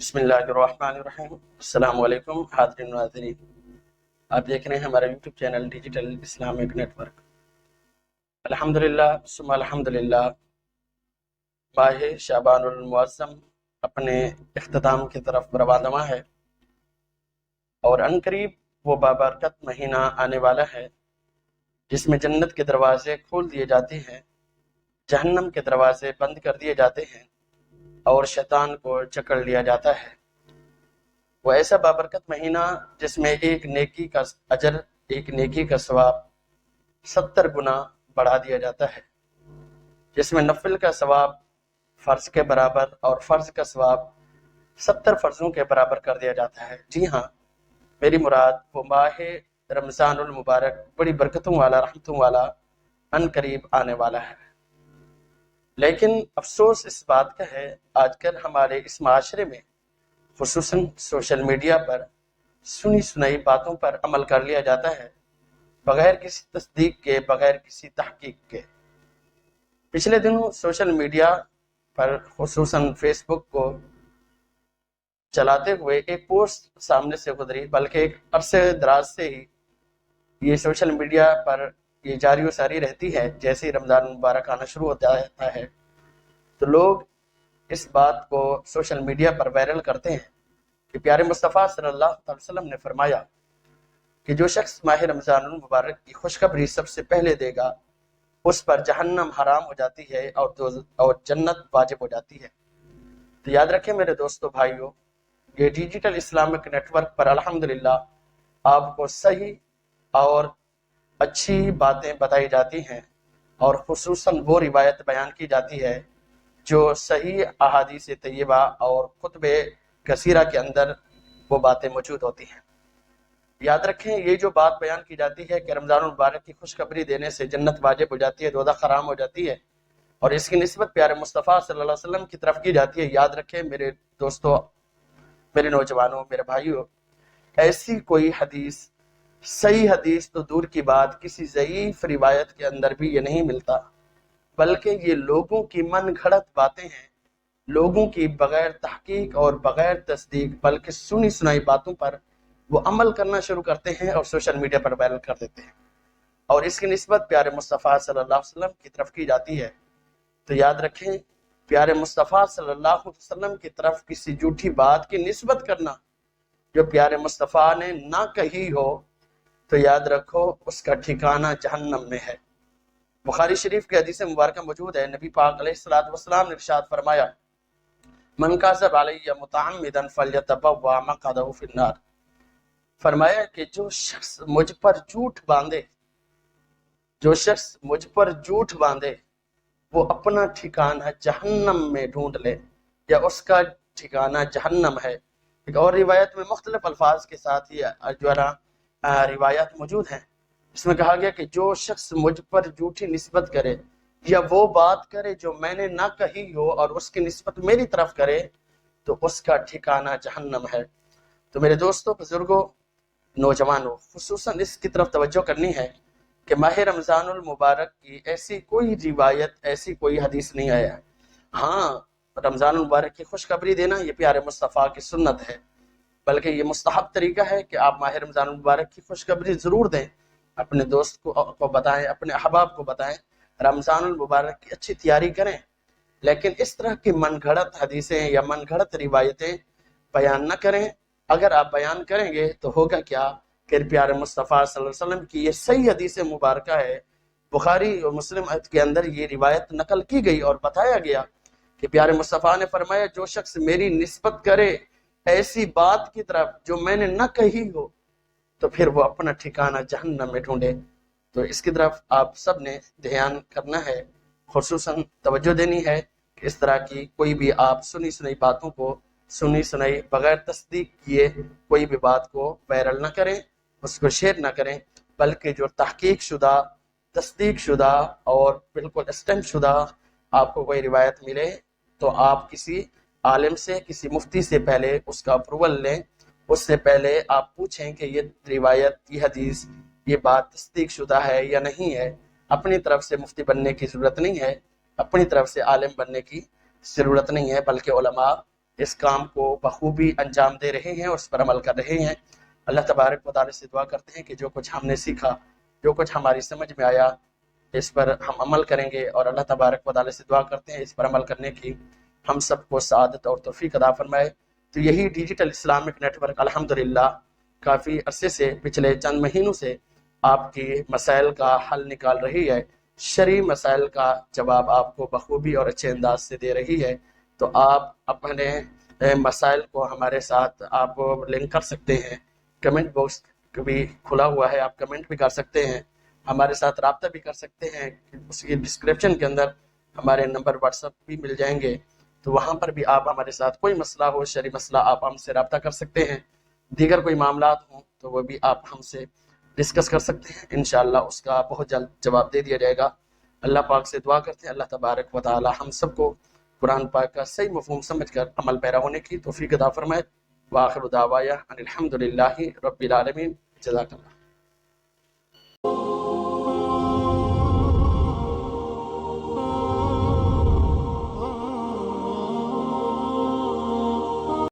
بسم اللہ الرحمن الرحیم۔ السلام علیکم حاضرین ناظرین، آپ دیکھ رہے ہیں ہمارا YouTube channel digital Islamic network. الحمدللہ ثم الحمدللہ، ماہ شعبان المعظم اپنے اختتام کی طرف رواں ہے اور عنقریب وہ بابرکت مہینہ آنے والا ہے جس میں جنت کے دروازے کھول دیے جاتے ہیں، جہنم کے دروازے بند کر دیے جاتے ہیں اور شیطان کو جکڑ لیا جاتا ہے۔ وہ ایسا بابرکت مہینہ جس میں ایک نیکی کا اجر، ایک نیکی کا ثواب 70 گنا بڑھا دیا جاتا ہے، جس میں نفل کا ثواب فرض کے برابر اور فرض کا ثواب 70 فرضوں کے برابر کر دیا جاتا ہے۔ جی ہاں، میری مراد وہ ماہ رمضان المبارک بڑی برکتوں والا، رحمتوں والا ان قریب آنے والا ہے۔ لیکن افسوس اس بات کا ہے، آج کل ہمارے اس معاشرے میں خصوصاً سوشل میڈیا پر سنی سنائی باتوں پر عمل کر لیا جاتا ہے، بغیر کسی تصدیق کے، بغیر کسی تحقیق کے۔ پچھلے دنوں سوشل میڈیا پر خصوصاً فیس بک کو چلاتے ہوئے ایک پوسٹ سامنے سے گزری، بلکہ ایک عرصے دراز سے ہی یہ سوشل میڈیا پر یہ جاری و ساری رہتی ہے۔ جیسے ہی رمضان مبارک آنا شروع ہوتا ہے تو لوگ اس بات کو سوشل میڈیا پر وائرل کرتے ہیں کہ پیارے مصطفیٰ صلی اللہ علیہ وسلم نے فرمایا کہ جو شخص ماہ رمضان المبارک کی خوشخبری سب سے پہلے دے گا اس پر جہنم حرام ہو جاتی ہے اور جنت واجب ہو جاتی ہے۔ تو یاد رکھیں میرے دوستو بھائیو، یہ ڈیجیٹل اسلامک نیٹ ورک پر الحمدللہ آپ کو صحیح اور اچھی باتیں بتائی جاتی ہیں، اور خصوصاً وہ روایت بیان کی جاتی ہے جو صحیح احادیث طیبہ اور خطب کثیرہ کے اندر وہ باتیں موجود ہوتی ہیں۔ یاد رکھیں، یہ جو بات بیان کی جاتی ہے کہ رمضان المبارک کی خوشخبری دینے سے جنت واجب ہو جاتی ہے، دوزخ حرام ہو جاتی ہے، اور اس کی نسبت پیارے مصطفیٰ صلی اللہ علیہ وسلم کی طرف کی جاتی ہے۔ یاد رکھیں میرے دوستو، میرے نوجوانوں، میرے بھائیوں، ایسی کوئی حدیث، صحیح حدیث تو دور کی بات، کسی ضعیف روایت کے اندر بھی یہ نہیں ملتا، بلکہ یہ لوگوں کی من گھڑت باتیں ہیں، لوگوں کی بغیر تحقیق اور بغیر تصدیق بلکہ سنی سنائی باتوں پر وہ عمل کرنا شروع کرتے ہیں اور سوشل میڈیا پر وائرل کر دیتے ہیں، اور اس کی نسبت پیارے مصطفیٰ صلی اللہ علیہ وسلم کی طرف کی جاتی ہے۔ تو یاد رکھیں، پیارے مصطفیٰ صلی اللہ علیہ وسلم کی طرف کسی جھوٹی بات کی نسبت کرنا جو پیارے مصطفیٰ نے نہ کہی ہو تو یاد رکھو اس کا ٹھکانہ جہنم میں ہے۔ بخاری شریف کی حدیث مبارکہ موجود ہے، نبی پاک علیہ الصلوۃ والسلام نے ارشاد فرمایا، من کذب علی متعمدا فلیتبوأ مقعدہ فی النار۔ فرمایا کہ جو شخص مجھ پر جھوٹ باندھے، جو شخص مجھ پر جھوٹ باندھے وہ اپنا ٹھکانہ جہنم میں ڈھونڈ لے، یا اس کا ٹھکانہ جہنم ہے۔ ایک اور روایت میں مختلف الفاظ کے ساتھ یہ جو ہے نا روایات موجود ہیں، اس میں کہا گیا کہ جو شخص مجھ پر جھوٹی نسبت کرے یا وہ بات کرے جو میں نے نہ کہی ہو اور اس کی نسبت میری طرف کرے تو اس کا ٹھکانہ جہنم ہے۔ تو میرے دوستوں، بزرگوں، نوجوانوں، خصوصاً اس کی طرف توجہ کرنی ہے کہ ماہ رمضان المبارک کی ایسی کوئی روایت، ایسی کوئی حدیث نہیں آیا ہے۔ ہاں، رمضان المبارک کی خوشخبری دینا یہ پیارے مصطفیٰ کی سنت ہے، بلکہ یہ مستحب طریقہ ہے کہ آپ ماہ رمضان المبارک کی خوشخبری ضرور دیں، اپنے دوست کو بتائیں، اپنے احباب کو بتائیں، رمضان المبارک کی اچھی تیاری کریں، لیکن اس طرح کی من گھڑت حدیثیں یا من گھڑت روایتیں بیان نہ کریں۔ اگر آپ بیان کریں گے تو ہوگا کیا کہ پیارے مصطفیٰ صلی اللہ علیہ وسلم کی یہ صحیح حدیث مبارکہ ہے، بخاری اور مسلم کے اندر یہ روایت نقل کی گئی اور بتایا گیا کہ پیارے مصطفیٰ نے فرمایا جو شخص میری نسبت کرے ایسی بات کی طرف جو میں نے نہ کہی ہو تو پھر وہ اپنا ٹھکانہ جہنم میں ڈھونڈے۔ تو اس کی طرف آپ سب نے دھیان کرنا ہے، خصوصاً توجہ دینی ہے کہ اس طرح کی کوئی بھی آپ سنی سنائی باتوں کو، سنی سنائی بغیر تصدیق کیے کوئی بھی بات کو وائرل نہ کریں، اس کو شیئر نہ کریں، بلکہ جو تحقیق شدہ، تصدیق شدہ اور بالکل اسٹمپ شدہ آپ کو کوئی روایت ملے تو آپ کسی عالم سے، کسی مفتی سے پہلے اس کا اپروول لیں، اس سے پہلے آپ پوچھیں کہ یہ روایت، یہ حدیث، یہ بات تصدیق شدہ ہے یا نہیں ہے۔ اپنی طرف سے مفتی بننے کی ضرورت نہیں ہے، اپنی طرف سے عالم بننے کی ضرورت نہیں ہے، بلکہ علماء اس کام کو بخوبی انجام دے رہے ہیں اور اس پر عمل کر رہے ہیں۔ اللہ تبارک و تعالی سے دعا کرتے ہیں کہ جو کچھ ہم نے سیکھا، جو کچھ ہماری سمجھ میں آیا، اس پر ہم عمل کریں گے، اور اللہ تبارک و تعالی سے دعا کرتے ہیں اس پر عمل کرنے کی ہم سب کو سعادت اور توفیق عطا فرمائے۔ تو یہی ڈیجیٹل اسلامک نیٹ ورک الحمدللہ کافی عرصے سے، پچھلے چند مہینوں سے آپ کی مسائل کا حل نکال رہی ہے، شرعی مسائل کا جواب آپ کو بخوبی اور اچھے انداز سے دے رہی ہے۔ تو آپ اپنے مسائل کو ہمارے ساتھ آپ لنک کر سکتے ہیں، کمنٹ باکس بھی کھلا ہوا ہے، آپ کمنٹ بھی کر سکتے ہیں، ہمارے ساتھ رابطہ بھی کر سکتے ہیں۔ اس کی ڈسکرپشن کے اندر ہمارے نمبر واٹس ایپ بھی مل جائیں گے، تو وہاں پر بھی آپ ہمارے ساتھ کوئی مسئلہ ہو، شرعی مسئلہ، آپ ہم سے رابطہ کر سکتے ہیں۔ دیگر کوئی معاملات ہوں تو وہ بھی آپ ہم سے ڈسکس کر سکتے ہیں، انشاءاللہ اس کا بہت جلد جواب دے دیا جائے گا۔ اللہ پاک سے دعا کرتے ہیں اللہ تبارک و تعالی ہم سب کو قرآن پاک کا صحیح مفہوم سمجھ کر عمل پیرا ہونے کی توفیق عطا فرمائے۔ وآخر دعوایا ان الحمد للہ رب العالمین۔ جزاک اللہ۔